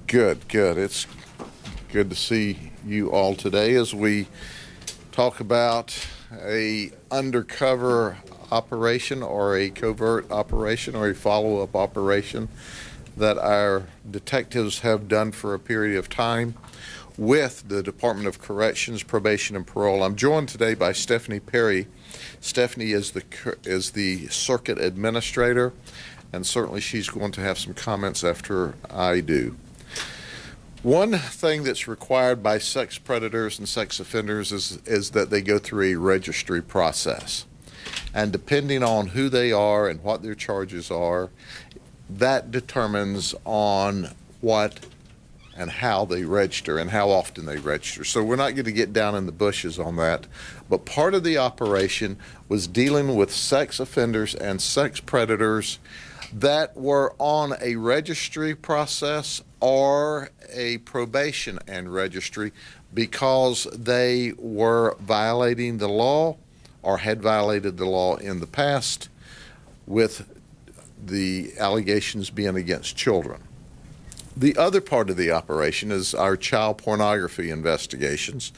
Good, good. It's good to see you all today as we talk about a undercover operation or a covert operation or a follow-up operation that our detectives have done for a period of time with the Department of Corrections, Probation, and Parole. I'm joined today by Stephanie Perry. Stephanie is the circuit administrator, and certainly she's going to have some comments after I do. One thing that's required by sex predators and sex offenders is that they go through a registry process. And depending on who they are and what their charges are, that determines on what and how they register and how often they register. So we're not going to get down in the bushes on that. But part of the operation was dealing with sex offenders and sex predators that were on a registry process or a probation and registry because they were violating the law or had violated the law in the past, with the allegations being against children. The other part of the operation is our child pornography investigations,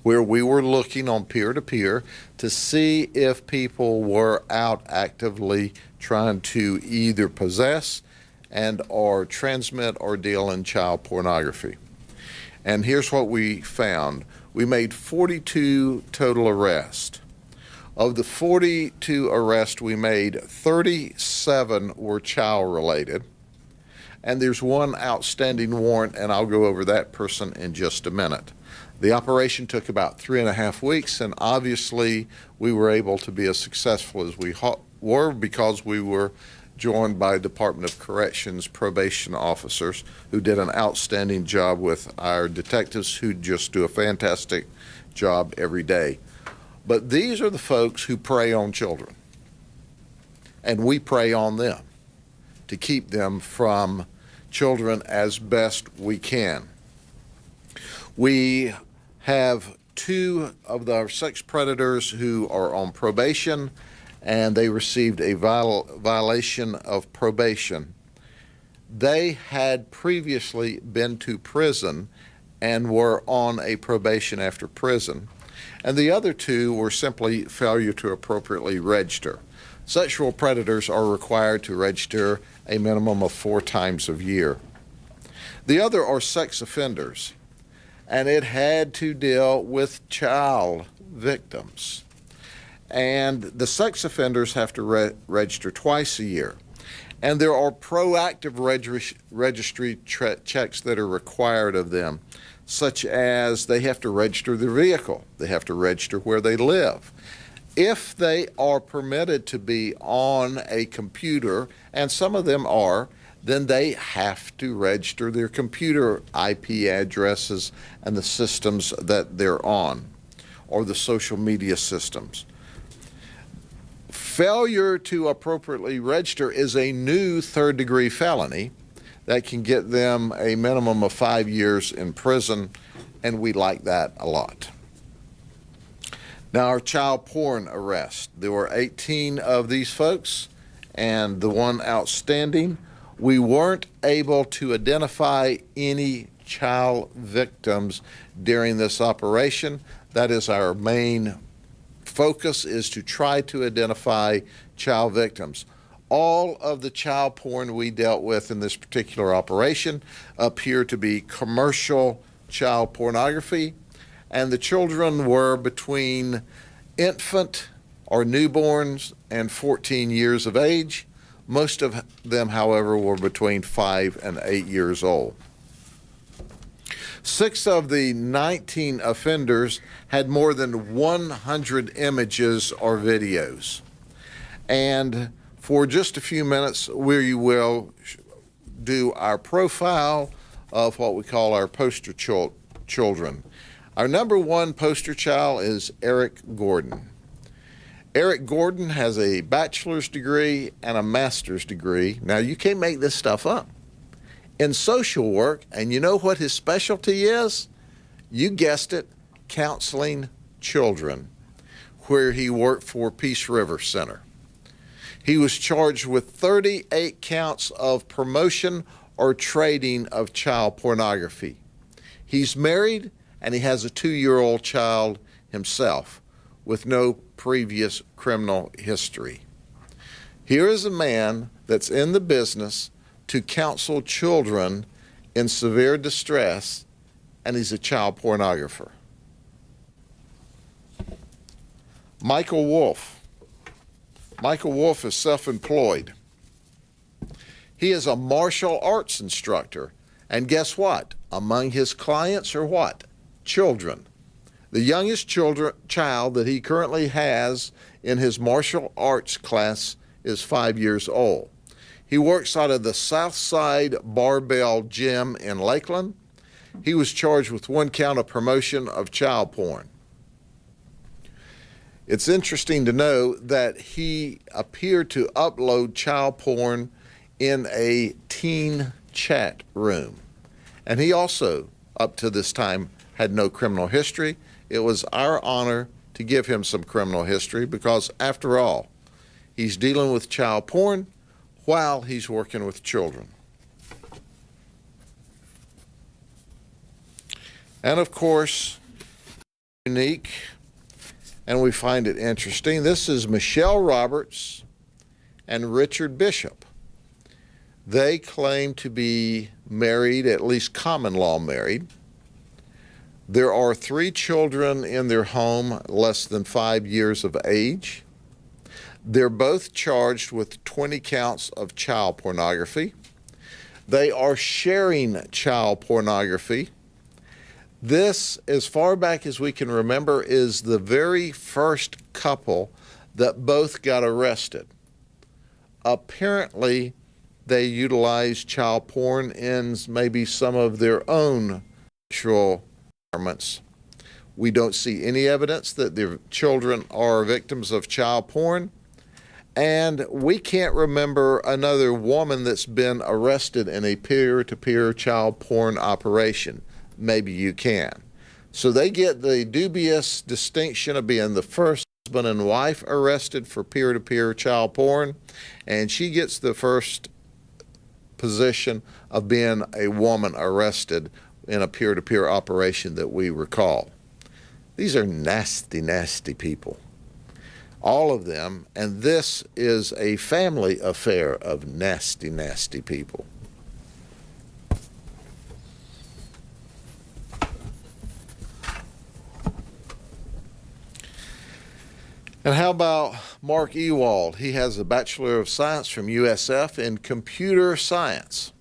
where we were looking on peer-to-peer to see if people were out actively trying to either possess and or transmit or deal in child pornography. And here's what we found. We made 42 total arrests. Of the 42 arrests we made, 37 were child-related. And there's one outstanding warrant, and I'll go over that person in just a minute. The operation took about 3.5 weeks, and obviously we were able to be as successful as we were because we were joined by Department of Corrections probation officers who did an outstanding job with our detectives who just do a fantastic job every day. But these are the folks who prey on children, and we prey on them to keep them from children as best we can. We have 2 of our sex predators who are on probation, and they received a violation of probation. They had previously been to prison and were on a probation after prison. And the other 2 were simply failure to appropriately register. Sexual predators are required to register a minimum of 4 times a year. The other are sex offenders, and it had to deal with child victims. And the sex offenders have to register twice a year. And there are proactive registry checks that are required of them, such as they have to register their vehicle, they have to register where they live. If they are permitted to be on a computer, and some of them are, then they have to register their computer IP addresses and the systems that they're on, or the social media systems. Failure to appropriately register is a new third-degree felony that can get them a minimum of 5 years in prison, and we like that a lot. Now, our child porn arrest. There were 18 of these folks, and the one outstanding. We weren't able to identify any child victims during this operation. That is our main focus, is to try to identify child victims. All of the child porn we dealt with in this particular operation appear to be commercial child pornography, and the children were between infant or newborns and 14 years of age. Most of them, however, were between 5 and 8 years old. 6 of the 19 offenders had more than 100 images or videos. And for just a few minutes, we will do our profile of what we call our poster children. Our number 1 poster child is Eric Gordon. Eric Gordon has a bachelor's degree and a master's degree. Now, you can't make this stuff up. In social work, and you know what his specialty is? You guessed it, counseling children, where he worked for Peace River Center. He was charged with 38 counts of promotion or trading of child pornography. He's married and he has a 2-year-old child himself with no previous criminal history. Here is a man that's in the business to counsel children in severe distress, and he's a child pornographer. Michael Wolf. Michael Wolf is self-employed. He is a martial arts instructor, and guess what? Among his clients are what? Children. The youngest child that he currently has in his martial arts class is 5 years old. He works out of the Southside Barbell Gym in Lakeland. He was charged with 1 count of promotion of child porn. It's interesting to know that he appeared to upload child porn in a teen chat room. And he also, up to this time, had no criminal history. It was our honor to give him some criminal history because, after all, he's dealing with child porn while he's working with children. And of course, unique, and we find it interesting. This is Michelle Roberts and Richard Bishop. They claim to be married, at least common law married. There are 3 children in their home less than 5 years of age. They're both charged with 20 counts of child pornography. They are sharing child pornography. This, as far back as we can remember, is the very first couple that both got arrested. Apparently, they utilized child porn in maybe some of their own sexual environments. We don't see any evidence that their children are victims of child porn. And we can't remember another woman that's been arrested in a peer-to-peer child porn operation. Maybe you can. So they get the dubious distinction of being the first husband and wife arrested for peer-to-peer child porn, and she gets the first position of being a woman arrested in a peer-to-peer operation that we recall. These are nasty, nasty people. All of them, and this is a family affair of nasty, nasty people. And how about Mark Ewald? He has a Bachelor of Science from USF in computer science.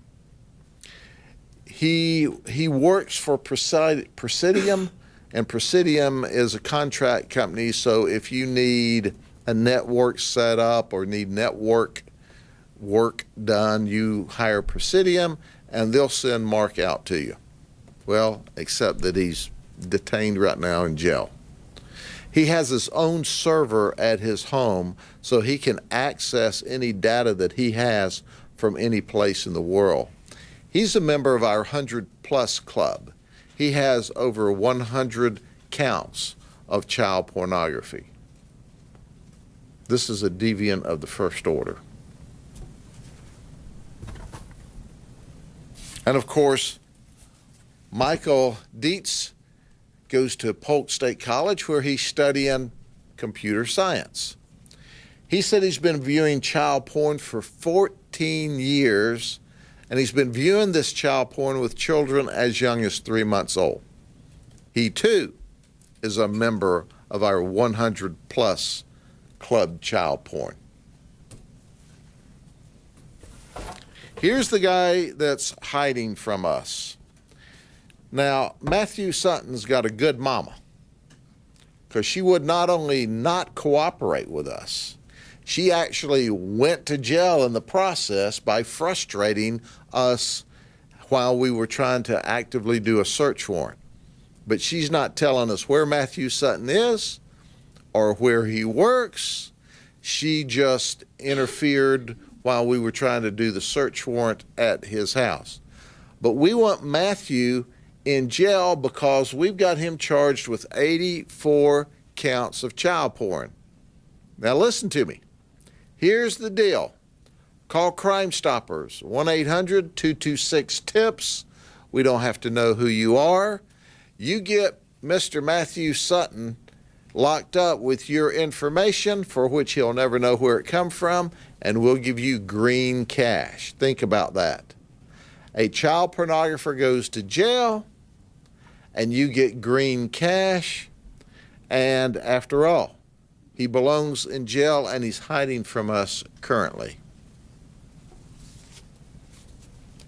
He works for Presidium, and Presidium is a contract company, so if you need a network set up or need network work done, you hire Presidium, and they'll send Mark out to you. Well, except that he's detained right now in jail. He has his own server at his home, so he can access any data that he has from any place in the world. He's a member of our 100+ club. He has over 100 counts of child pornography. This is a deviant of the first order. And of course, Michael Dietz goes to Polk State College where he's studying computer science. He said he's been viewing child porn for 14 years, and he's been viewing this child porn with children as young as 3 months old. He too is a member of our 100+ club child porn. Here's the guy that's hiding from us. Now, Matthew Sutton's got a good mama, because she would not only not cooperate with us, she actually went to jail in the process by frustrating us while we were trying to actively do a search warrant. But she's not telling us where Matthew Sutton is or where he works. She just interfered while we were trying to do the search warrant at his house. But we want Matthew in jail because we've got him charged with 84 counts of child porn. Now listen to me. Here's the deal. Call Crime Stoppers, 1-800-226-TIPS. We don't have to know who you are. You get Mr. Matthew Sutton locked up with your information, for which he'll never know where it come from, and we'll give you green cash. Think about that. A child pornographer goes to jail, and you get green cash, and after all, he belongs in jail and he's hiding from us currently.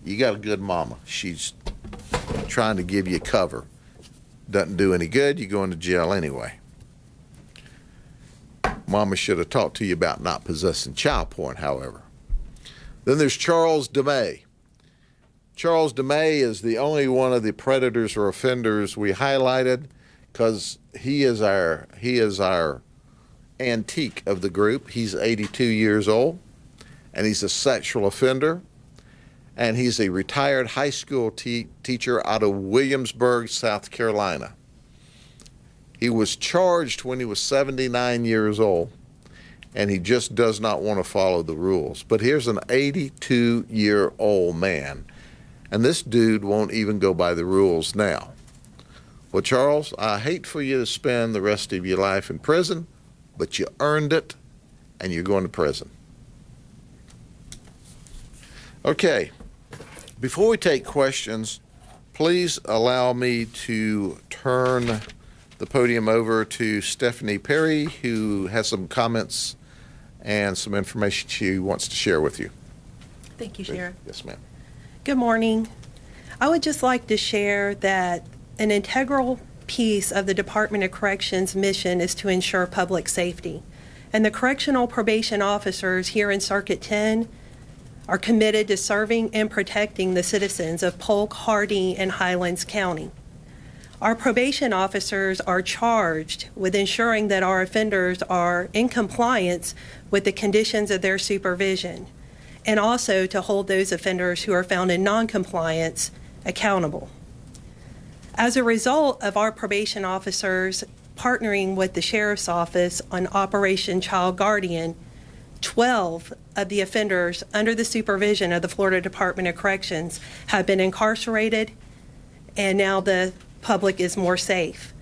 You got a good mama. She's trying to give you cover. Doesn't do any good. You go into jail anyway. Mama should have talked to you about not possessing child porn, however. Then there's Charles DeMay. Charles DeMay is the only one of the predators or offenders we highlighted because he is our antique of the group. He's 82 years old, and he's a sexual offender, and he's a retired high school teacher out of Williamsburg, South Carolina. He was charged when he was 79 years old, and he just does not want to follow the rules. But here's an 82-year-old man, and this dude won't even go by the rules now. Well, Charles, I hate for you to spend the rest of your life in prison, but you earned it, and you're going to prison. Okay, before we take questions, please allow me to turn the podium over to Stephanie Perry, who has some comments and some information she wants to share with you. Thank you, Sheriff. Yes, ma'am. Good morning. I would just like to share that an integral piece of the Department of Corrections' mission is to ensure public safety. And the correctional probation officers here in Circuit 10 are committed to serving and protecting the citizens of Polk, Hardee, and Highlands County. Our probation officers are charged with ensuring that our offenders are in compliance with the conditions of their supervision, and also to hold those offenders who are found in noncompliance accountable. As a result of our probation officers partnering with the Sheriff's Office on Operation Child Guardian, 12 of the offenders under the supervision of the Florida Department of Corrections have been incarcerated, and now the public is more safe.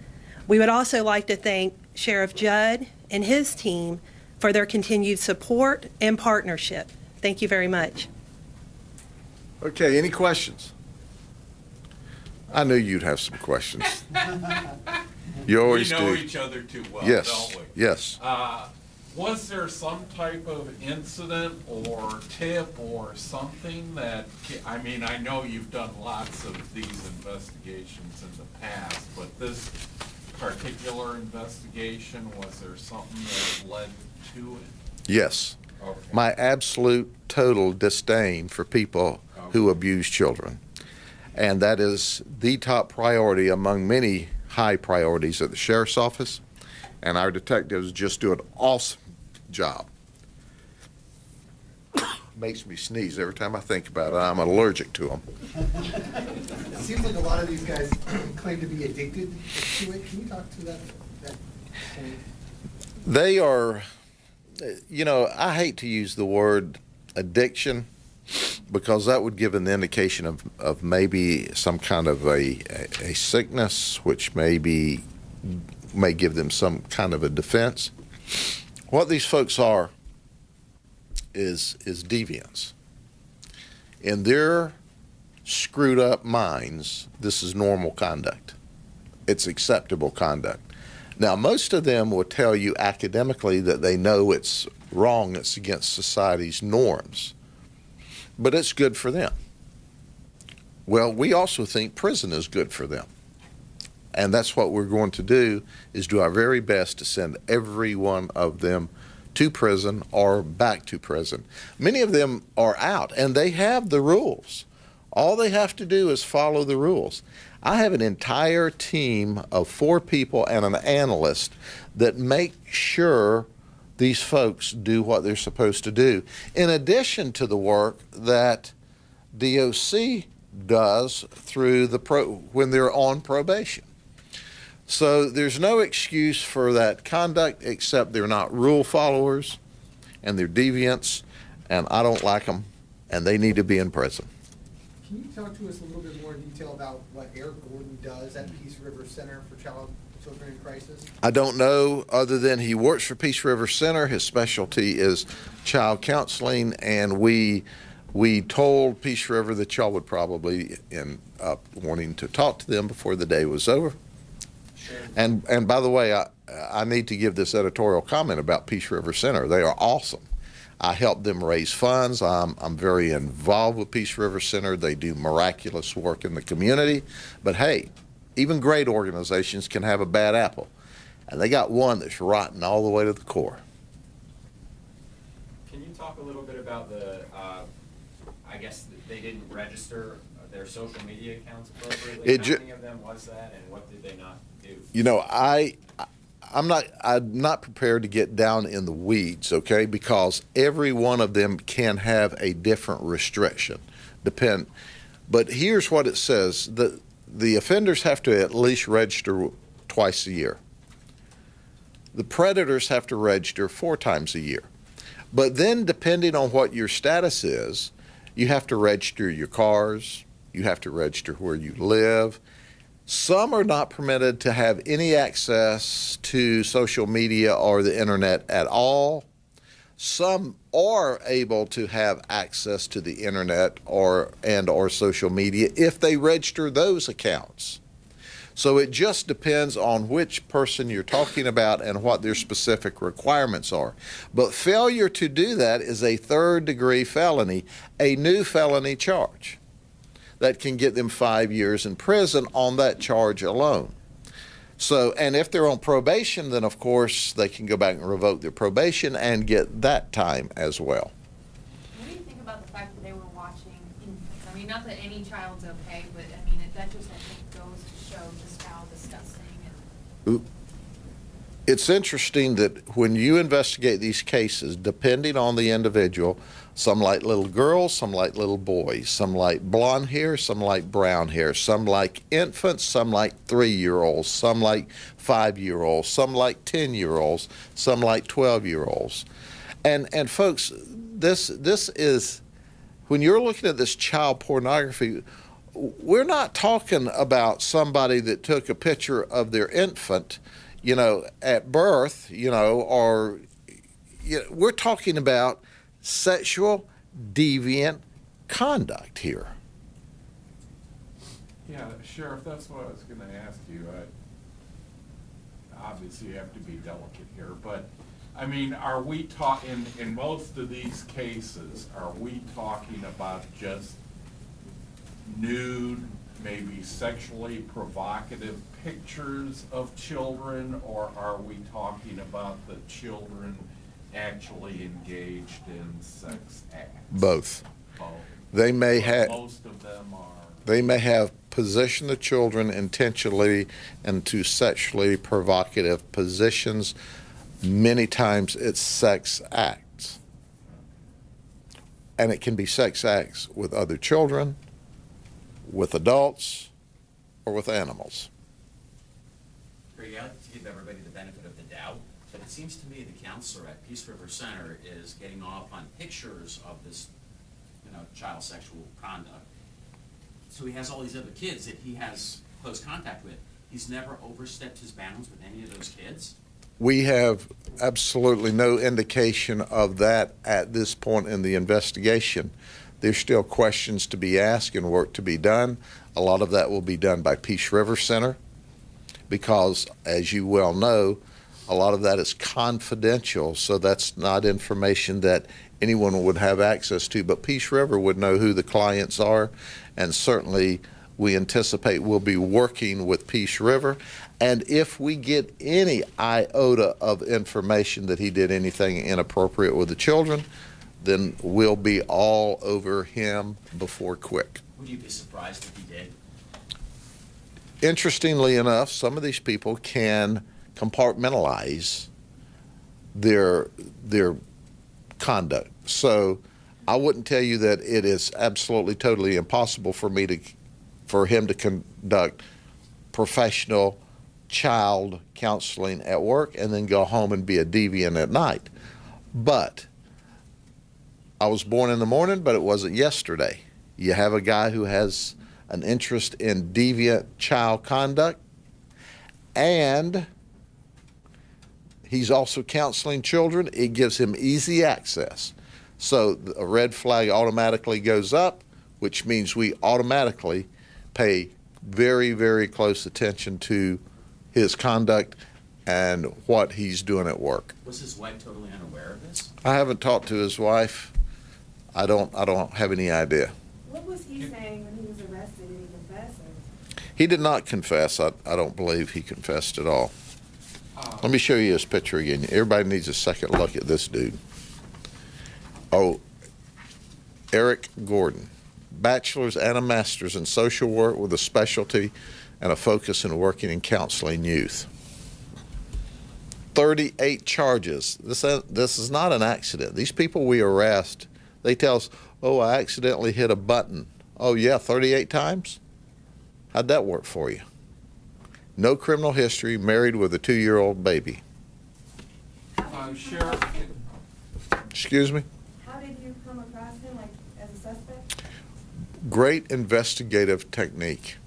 We would also like to thank Sheriff Judd and his team for their continued support and partnership. Thank you very much. Okay, any questions? I knew you'd have some questions. You always do. We know each other too well, Yes, don't we? yes. Was there some type of incident or tip or something that, I mean, I know you've done lots of these investigations in the past, but this particular investigation, was there something that led to it? Yes. Okay. My absolute total disdain for people who abuse children. And that is the top priority among many high priorities at the Sheriff's Office. And our detectives just do an awesome job. Makes me sneeze every time I think about it. I'm allergic to them. It seems like a lot of these guys claim to be addicted to it. Can you talk to that point? They are, you know, I hate to use the word addiction because that would give an indication of maybe some kind of a sickness, which may give them some kind of a defense. What these folks are is deviants. In their screwed up minds, this is normal conduct. It's acceptable conduct. Now, most of them will tell you academically that they know it's wrong, it's against society's norms, but it's good for them. Well, we also think prison is good for them. And that's what we're going to do, is do our very best to send every one of them to prison or back to prison. Many of them are out, and they have the rules. All they have to do is follow the rules. I have an entire team of 4 people and an analyst that make sure these folks do what they're supposed to do, in addition to the work that DOC does through when they're on probation. So there's no excuse for that conduct except they're not rule followers and they're deviants, and I don't like them, and they need to be in prison. Can you talk to us a little bit more in detail about what Eric Gordon does at Peace River Center for Children in Crisis? I don't know, other than he works for Peace River Center. His specialty is child counseling, and we told Peace River that y'all would probably end up wanting to talk to them before the day was over. Sure. And by the way, I need to give this editorial comment about Peace River Center. They are awesome. I help them raise funds. I'm very involved with Peace River Center. They do miraculous work in the community. But hey, even great organizations can have a bad apple. And they got one that's rotten all the way to the core. Can you talk a little bit about the, I guess they didn't register their social media accounts appropriately? How many of them was that, and what did they not do? You know, I'm not prepared to get down in the weeds, okay? Because every one of them can have a different restriction. But here's what it says: the offenders have to at least register twice a year. The predators have to register 4 times a year. But then, depending on what your status is, you have to register your cars. You have to register where you live. Some are not permitted to have any access to social media or the internet at all. Some are able to have access to the internet or social media if they register those accounts. So it just depends on which person you're talking about and what their specific requirements are. But failure to do that is a 3rd-degree felony, a new felony charge that can get them 5 years in prison on that charge alone. So, and if they're on probation, then of course they can go back and revoke their probation and get that time as well. What do you think about the fact that they were watching infants? I mean, not that any child's okay, but I mean, that just, I think, goes to show just how disgusting and. It's interesting that when you investigate these cases, depending on the individual, some like little girls, some like little boys, some like blonde hair, some like brown hair, some like infants, some like 3-year-olds, some like 5-year-olds, some like 10-year-olds, some like 12-year-olds. And folks, this is, when you're looking at this child pornography, we're not talking about somebody that took a picture of their infant, you know, at birth, you know, or we're talking about sexual deviant conduct here. Yeah, Sheriff, that's what I was gonna ask you. Obviously, you have to be delicate here, but, I mean, are we talking, in most of these cases, are we talking about just nude, maybe sexually provocative pictures of children, or are we talking about the children actually engaged in sex acts? Both. Both. They may But have. most of them are. They may have positioned the children intentionally into sexually provocative positions. Many times it's sex acts. And it can be sex acts with other children, with adults, or with animals. Grady, I like to give everybody the benefit of the doubt, but it seems to me the counselor at Peace River Center is getting off on pictures of this, child sexual conduct. So he has all these other kids that he has close contact with. He's never overstepped his bounds with any of those kids? We have absolutely no indication of that at this point in the investigation. There's still questions to be asked and work to be done. A lot of that will be done by Peace River Center because, as you well know, a lot of that is confidential, so that's not information that anyone would have access to, but Peace River would know who the clients are, and certainly we anticipate we'll be working with Peace River. And if we get any iota of information that he did anything inappropriate with the children, then we'll be all over him before quick. Would you be surprised if he did? Interestingly enough, some of these people can compartmentalize their conduct. So I wouldn't tell you that it is absolutely totally impossible for him to conduct professional child counseling at work and then go home and be a deviant at night. But I was born in the morning, but it wasn't yesterday. You have a guy who has an interest in deviant child conduct, and he's also counseling children. It gives him easy access. So a red flag automatically goes up, which means we automatically pay very, very close attention to his conduct and what he's doing at work. Was his wife totally unaware of this? I haven't talked to his wife. I don't have any idea. What was he saying when he was arrested? Did he confess? Or? He did not confess. I don't believe he confessed at all. Let me show you his picture again. Everybody needs a second look at this dude. Oh, Eric Gordon, bachelor's and a master's in social work with a specialty and a focus in working and counseling youth. 38 charges. This is not an accident. These people we arrest, they tell us, oh, I accidentally hit a button. Oh, yeah, 38 times? How'd that work for you? No criminal history, married with a 2-year-old baby. Sheriff, Excuse me? How did you come across him, like, as a suspect? Great investigative technique.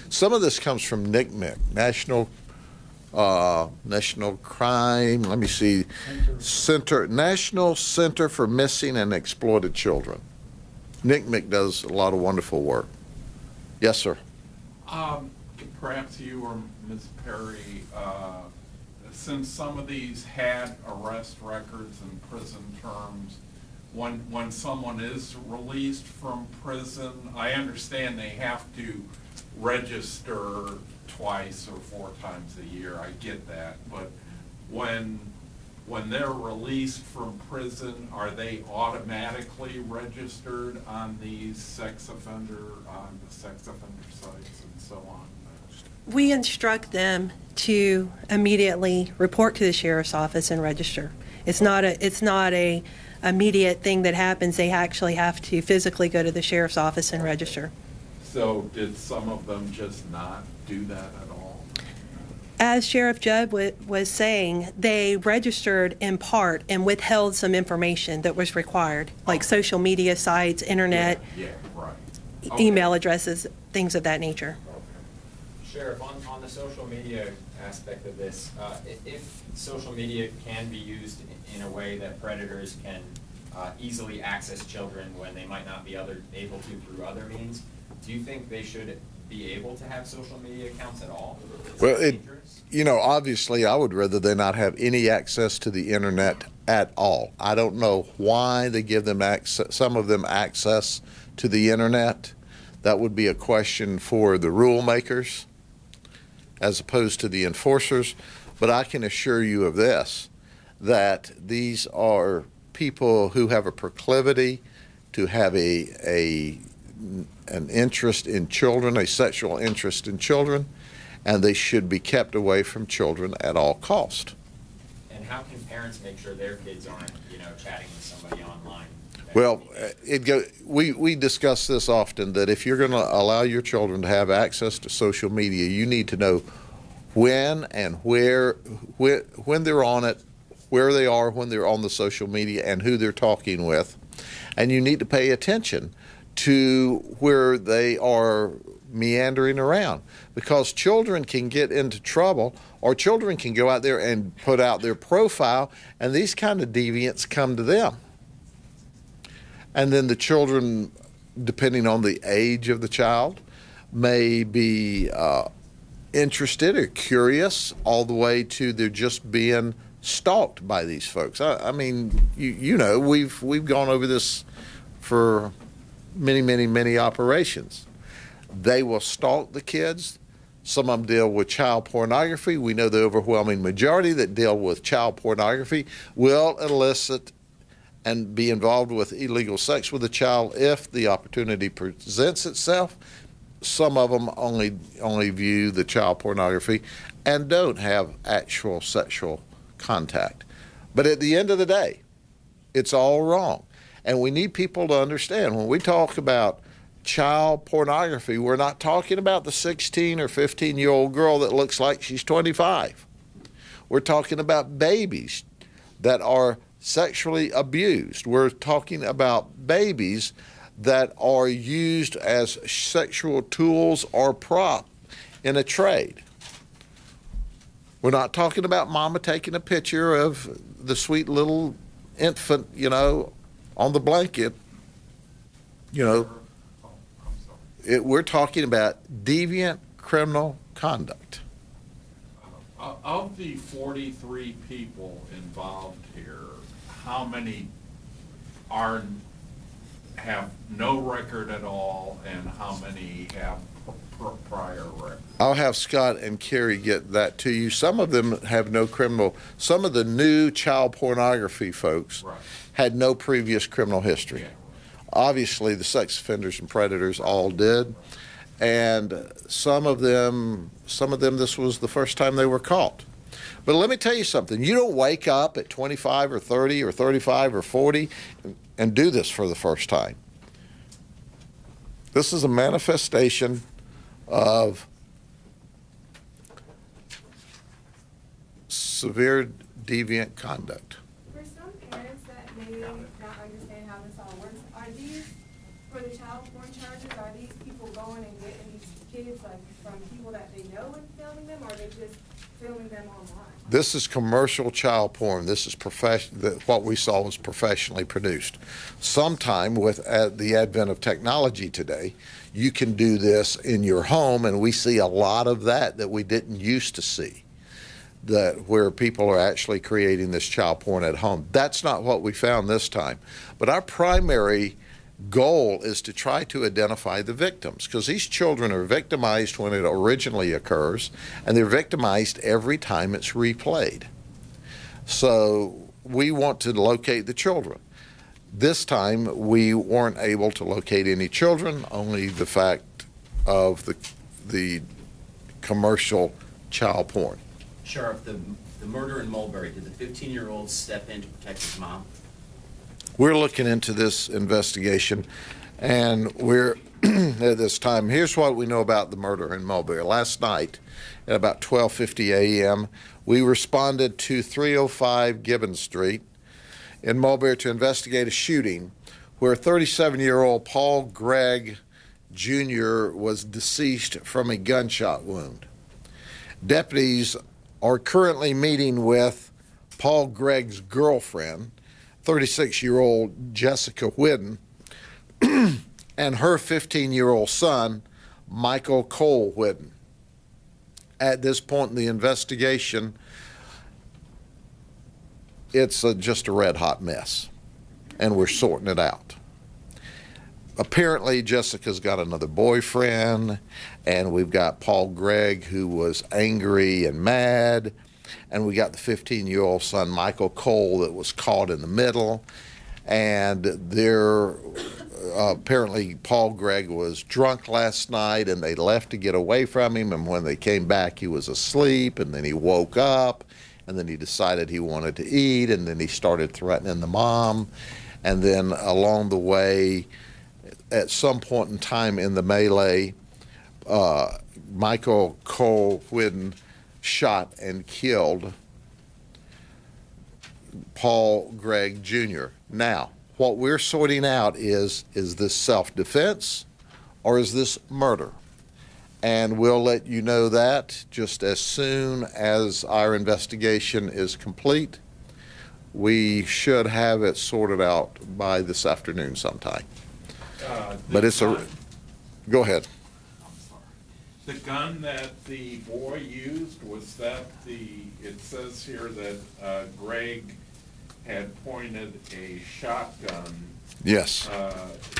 Some of this comes from NCMEC, National Crime, let me see, National Center for Missing and Exploited Children. NCMEC does a lot of wonderful work. Yes, sir. perhaps you or Ms. Perry, since some of these had arrest records and prison terms, when someone is released from prison, I understand they have to register twice or 4 times a year, I get that, but when they're released from prison, are they automatically registered on these sex offender sites and so on? We instruct them to immediately report to the sheriff's office and register. It's not a immediate thing that happens. They actually have to physically go to the sheriff's office and register. So did some of them just not do that at all? As Sheriff Judd was saying, they registered in part and withheld some information that was required, like social media sites, internet, Yeah, right. email addresses, things of that nature. Sheriff, on the social media aspect of this, if social media can be used in a way that predators can easily access children when they might not be able to through other means, do you think they should be able to have social media accounts at all? Well, Dangerous? obviously I would rather they not have any access to the internet at all. I don't know why they give them access, some of them access to the internet. That would be a question for the rule makers as opposed to the enforcers. But I can assure you of this, that these are people who have a proclivity to have an interest in children, a sexual interest in children, and they should be kept away from children at all cost. And how can parents make sure their kids aren't, chatting with somebody online? Well, we discuss this often, that if you're going to allow your children to have access to social media, you need to know when and where when they're on it, where they are when they're on the social media, and who they're talking with. And you need to pay attention to where they are meandering around, because children can get into trouble, or children can go out there and put out their profile, and these kind of deviants come to them. And then the children, depending on the age of the child, may be interested or curious, all the way to they're just being stalked by these folks. I mean, we've gone over this for many operations. They will stalk the kids. Some of them deal with child pornography. We know the overwhelming majority that deal with child pornography will elicit and be involved with illegal sex with a child if the opportunity presents itself. Some of them only view the child pornography and don't have actual sexual contact. But at the end of the day, it's all wrong. And we need people to understand, when we talk about child pornography, we're not talking about the 16 or 15-year-old girl that looks like she's 25. We're talking about babies that are sexually abused. We're talking about babies that are used as sexual tools or prop in a trade. We're not talking about mama taking a picture of the sweet little infant, on the blanket. Oh, I'm sorry. We're talking about deviant criminal conduct. Of the 43 people involved here, how many have no record at all, and how many have prior record? I'll have Scott and Carrie get that to you. Some of them have no criminal. Some of the new child pornography folks Right. had no previous criminal history. Yeah. Obviously, the sex offenders and predators all did, and some of them, this was the first time they were caught. But let me tell you something. You don't wake up at 25 or 30 or 35 or 40 and do this for the first time. This is a manifestation of severe deviant conduct. For some parents that may not understand how this all works, are these, for the child porn charges, are these people going and getting these kids like from people that they know and filming them, or are they just filming them online? This is commercial child porn. This is what we saw was professionally produced. Sometime with the advent of technology today, you can do this in your home, and we see a lot of that we didn't used to see, where people are actually creating this child porn at home. That's not what we found this time. But our primary goal is to try to identify the victims, because these children are victimized when it originally occurs, and they're victimized every time it's replayed. So we want to locate the children. This time we weren't able to locate any children, only the fact of the commercial child porn. Sheriff, the murder in Mulberry, did the 15-year-old step in to protect his mom? We're looking into this investigation, and we're at this time. Here's what we know about the murder in Mulberry. Last night at about 12:50 a.m., we responded to 305 Gibbons Street in Mulberry to investigate a shooting where 37-year-old Paul Gregg Jr. was deceased from a gunshot wound. Deputies are currently meeting with Paul Gregg's girlfriend, 36-year-old Jessica Whidden, and her 15-year-old son, Michael Cole Whidden. At this point in the investigation, it's just a red-hot mess, and we're sorting it out. Apparently, Jessica's got another boyfriend, and we've got Paul Gregg, who was angry and mad, and we got the 15-year-old son, Michael Cole, that was caught in the middle, and apparently Paul Gregg was drunk last night, and they left to get away from him, and when they came back, he was asleep, and then he woke up, and then he decided he wanted to eat, and then he started threatening the mom, and then along the way, at some point in time in the melee, Michael Cole Whidden shot and killed Paul Gregg Jr. Now, what we're sorting out is this self-defense or is this murder? And we'll let you know that just as soon as our investigation is complete. We should have it sorted out by this afternoon sometime. But it's go ahead. I'm sorry. The gun that the boy used, was that it says here that Greg had pointed a shotgun. Yes.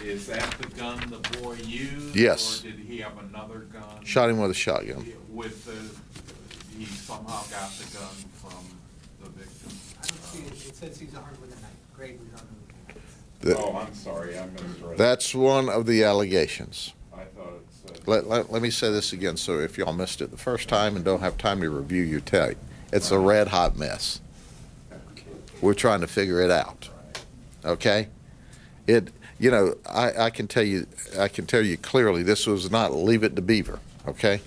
Is that the gun the boy used? Yes. Or did he have another gun? Shot him with a shotgun. He somehow got the gun from the victim? I don't see it, it says he's armed with a knife, Greg was armed with a knife. The- Oh, I'm sorry, I misread. That's one of the allegations. I thought it said. Let me say this again, so if y'all missed it the first time and don't have time to review your tape, it's a red hot mess. We're trying to figure it out. Okay? I can tell you clearly, this was not Leave It to Beaver, okay?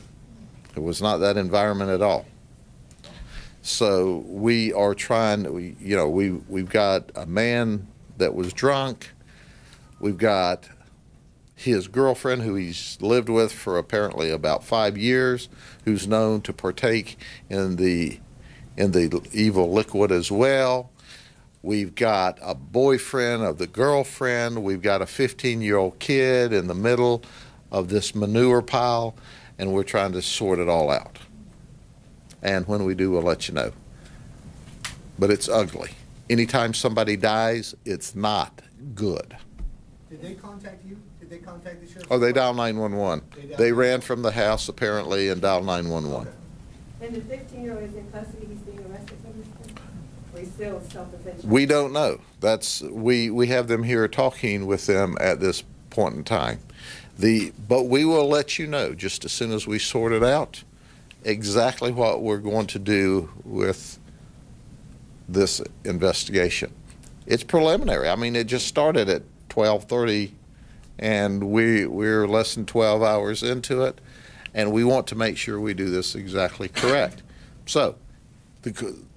It was not that environment at all. So we are trying, we've got a man that was drunk. We've got his girlfriend, who he's lived with for apparently about 5 years, who's known to partake in the evil liquid as well. We've got a boyfriend of the girlfriend. We've got a 15-year-old kid in the middle of this manure pile, and we're trying to sort it all out. And when we do, we'll let you know. But it's ugly. Anytime somebody dies, it's not good. Did they contact you? Did they contact the sheriff? Oh, they dial 911. They ran from the house apparently and dialed 911. Okay. And the 15-year-old is in custody, he's being arrested for this thing? Or he's still self-defense? We don't know. We have them here talking with them at this point in time. But we will let you know just as soon as we sort it out exactly what we're going to do with this investigation. It's preliminary. I mean, it just started at 12:30, and we're less than 12 hours into it, and we want to make sure we do this exactly correct. So,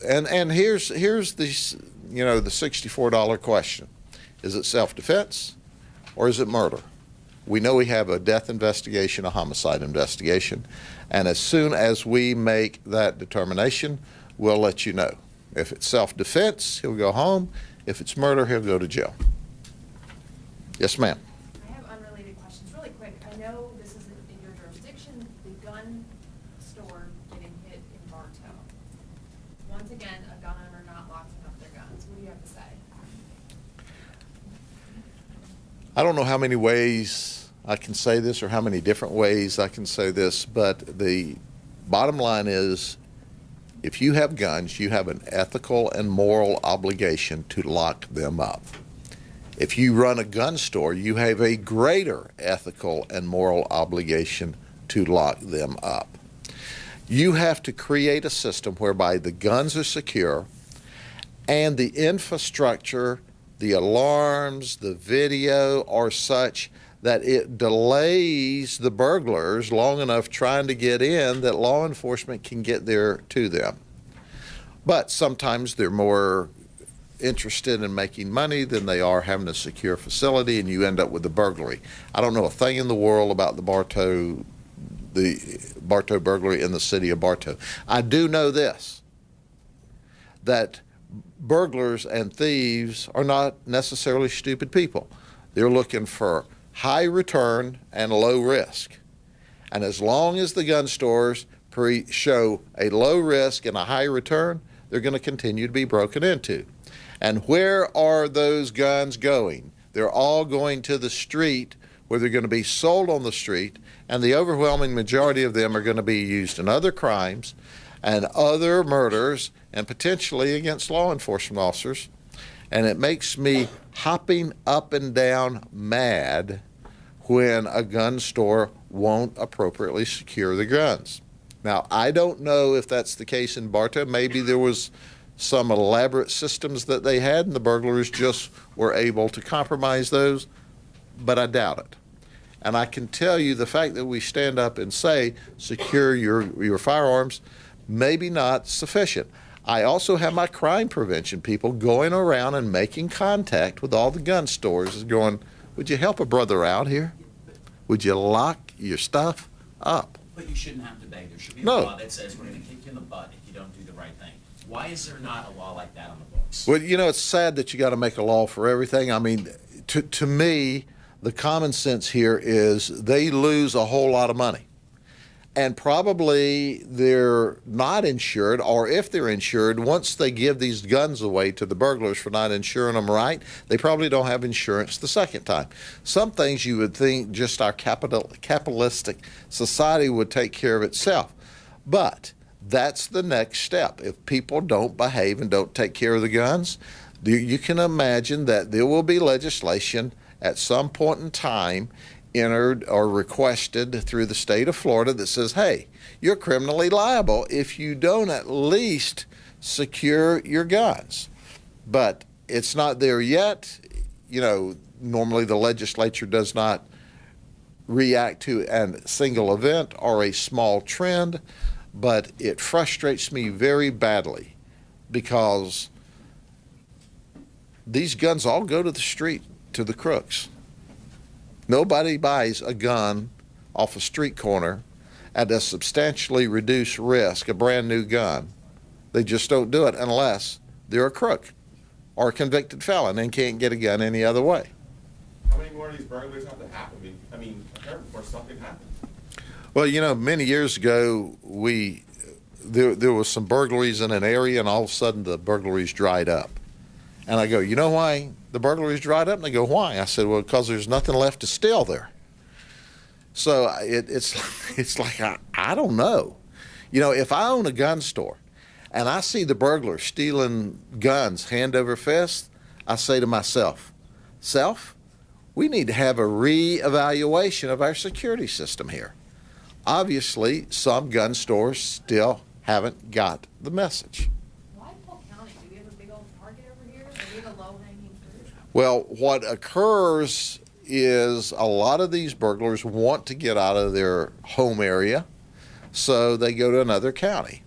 and here's the the $64 question: is it self-defense or is it murder? We know we have a death investigation, a homicide investigation, and as soon as we make that determination, we'll let you know. If it's self-defense, he'll go home. If it's murder, he'll go to jail. Yes, ma'am. I have unrelated questions, really quick. I know this isn't in your jurisdiction, the gun store getting hit in Bartow. Once again, a gun owner not locking up their guns. What do you have to say? I don't know how many ways I can say this or how many different ways I can say this, but the bottom line is, if you have guns, you have an ethical and moral obligation to lock them up. If you run a gun store, you have a greater ethical and moral obligation to lock them up. You have to create a system whereby the guns are secure and the infrastructure, the alarms, the video are such that it delays the burglars long enough trying to get in that law enforcement can get there to them. But sometimes they're more interested in making money than they are having a secure facility, and you end up with a burglary. I don't know a thing in the world about the Bartow burglary in the city of Bartow. I do know this, that burglars and thieves are not necessarily stupid people. They're looking for high return and low risk. And as long as the gun stores show a low risk and a high return, they're going to continue to be broken into. And where are those guns going? They're all going to the street, where they're going to be sold on the street, and the overwhelming majority of them are going to be used in other crimes and other murders and potentially against law enforcement officers. And it makes me hopping up and down mad when a gun store won't appropriately secure the guns. Now, I don't know if that's the case in Bartow. Maybe there was some elaborate systems that they had and the burglars just were able to compromise those, but I doubt it. And I can tell you the fact that we stand up and say, secure your firearms, maybe not sufficient. I also have my crime prevention people going around and making contact with all the gun stores and going, would you help a brother out here? Would you lock your stuff up? But you shouldn't have to beg. There should be a No. law that says we're going to kick you in the butt if you don't do the right thing. Why is there not a law like that on the books? Well, it's sad that you got to make a law for everything. I mean, to me, the common sense here is they lose a whole lot of money. And probably they're not insured, or if they're insured, once they give these guns away to the burglars for not insuring them right, they probably don't have insurance the second time. Some things you would think just our capitalistic society would take care of itself. But that's the next step. If people don't behave and don't take care of the guns, you can imagine that there will be legislation at some point in time entered or requested through the state of Florida that says, hey, you're criminally liable if you don't at least secure your guns. But it's not there yet. Normally the legislature does not react to a single event or a small trend, but it frustrates me very badly because these guns all go to the street, to the crooks. Nobody buys a gun off a street corner at a substantially reduced risk, a brand new gun. They just don't do it unless they're a crook or a convicted felon and can't get a gun any other way. How many more of these burglaries have to happen? I mean, before something happens. Well, you know, many years ago, there was some burglaries in an area, and all of a sudden the burglaries dried up. And I go, you know why the burglaries dried up? And they go, why? I said, well, because there's nothing left to steal there. So it's like, I don't know. You know, if I own a gun store and I see the burglar stealing guns hand over fist, I say to myself, we need to have a reevaluation of our security system here. Obviously, some gun stores still haven't got the message. Why Polk County? Do we have a big old market over here? Do we have a low-hanging fruit? Well, what occurs is a lot of these burglars want to get out of their home area, so they go to another county.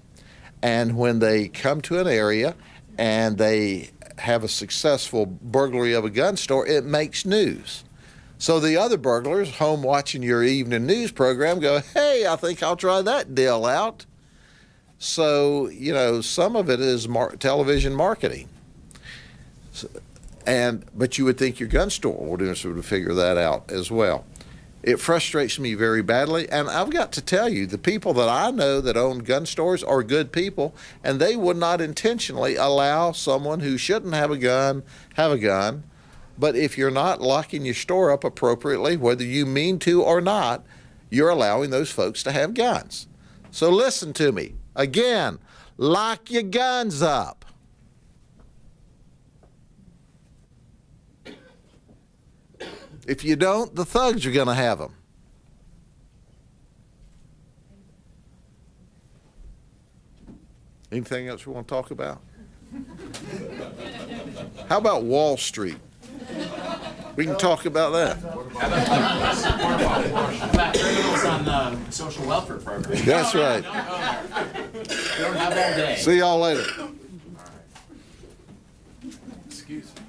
And when they come to an area and they have a successful burglary of a gun store, it makes news. So the other burglars home watching your evening news program go, hey, I think I'll try that deal out. So, you know, some of it is television marketing. But you would think your gun store would figure that out as well. It frustrates me very badly, and I've got to tell you, the people that I know that own gun stores are good people, and they would not intentionally allow someone who shouldn't have a gun have a gun. But if you're not locking your store up appropriately, whether you mean to or not, you're allowing those folks to have guns. So listen to me. Again, lock your guns up. If you don't, the thugs are going to have them. Anything else we want to talk about? How about Wall Street? We can talk about that. About criminals on the social welfare program. That's right. We don't have all day. See y'all later. Excuse me.